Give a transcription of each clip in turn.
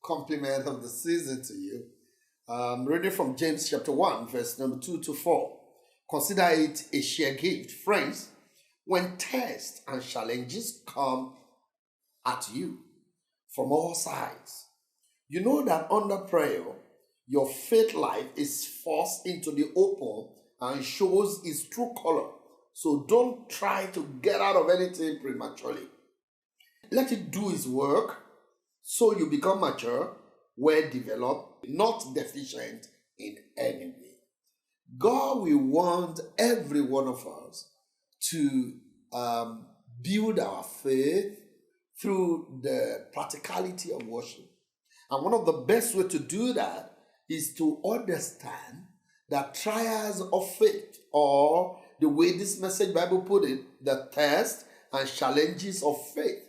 compliment of the season to you. Reading from James chapter 1, verse number 2 to 4. Consider it a sheer gift, friends, when tests and challenges come at you from all sides. You know that under prayer, your faith life is forced into the open and shows its true color. So don't try to get out of anything prematurely. Let it do its work so you become mature, well developed, not deficient in any way. God will want every one of us to build our faith through the practicality of worship. And one of the best ways to do that is to understand that trials of faith, or the way this message Bible put it, the tests and challenges of faith,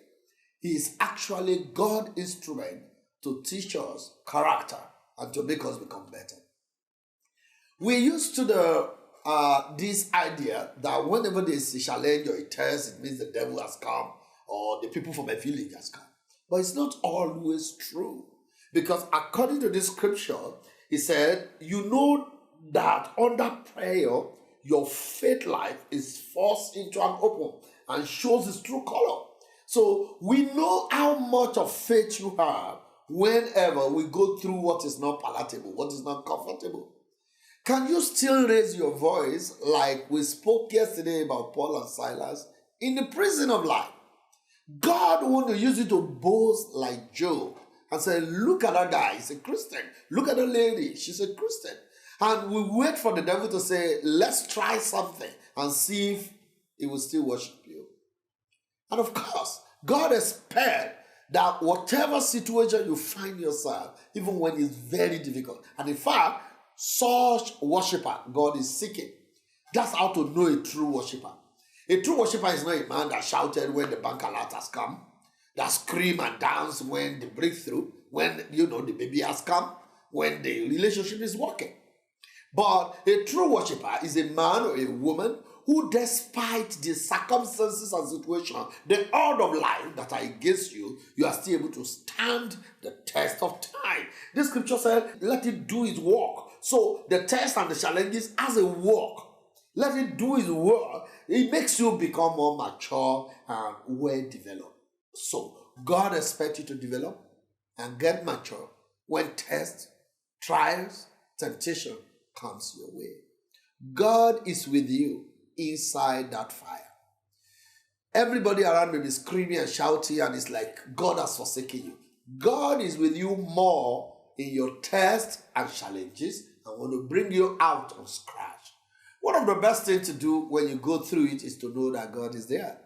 is actually God's instrument to teach us character and to make us become better. We're used to this idea that whenever there's a challenge or a test, it means the devil has come or the people from a village has come. But it's not always true. Because according to this scripture, he said, you know that under prayer, your faith life is forced into an open and shows its true color. So we know how much of faith you have whenever we go through what is not palatable, what is not comfortable. Can you still raise your voice like we spoke yesterday about Paul and Silas in the prison of life? God wants to use you to boast like Job and say, look at that guy, he's a Christian. Look at the lady, she's a Christian. And we wait for the devil to say, let's try something and see if he will still worship you. And of course, God expects that whatever situation you find yourself, even when it's very difficult, and in fact, such worshiper God is seeking. That's how to know a true worshiper. A true worshiper is not a man that shouted when the bank alert has come, that scream and dance when the breakthrough, when the baby has come, when the relationship is working. But a true worshiper is a man or a woman who, despite the circumstances and situation, the odds of life that are against you, you are still able to stand the test of time. This scripture said, let it do its work. So the test and the challenges as a work, let it do its work. It makes you become more mature and well developed. So God expects you to develop and get mature when tests, trials, temptation comes your way. God is with you inside that fire. Everybody around may be screaming and shouting, and it's like God has forsaken you. God is with you more in your tests and challenges and want to bring you out on scratch. One of the best things to do when you go through it is to know that God is there.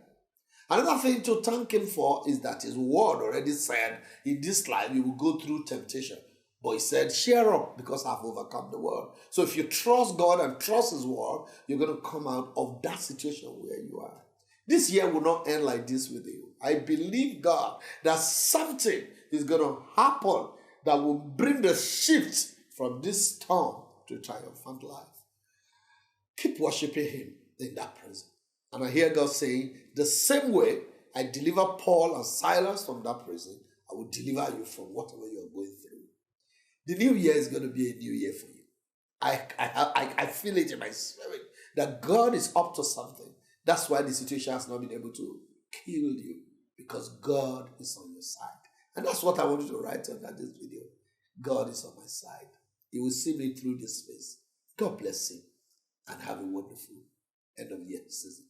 Another thing to thank him for is that his word already said in this life you will go through temptation. But he said, cheer up because I've overcome the world. So if you trust God and trust his word, you're going to come out of that situation where you are. This year will not end like this with you. I believe God that something is going to happen that will bring the shift from this storm to triumphant life. Keep worshiping him in that prison. And I hear God saying, the same way I deliver Paul and Silas from that prison, I will deliver you from whatever you're going through. The new year is going to be a new year for you. I feel it in my spirit that God is up to something. That's why the situation has not been able to kill you, because God is on your side. And that's what I wanted to write under this video. God is on my side. He will see me through this space. God bless him and have a wonderful end of year season.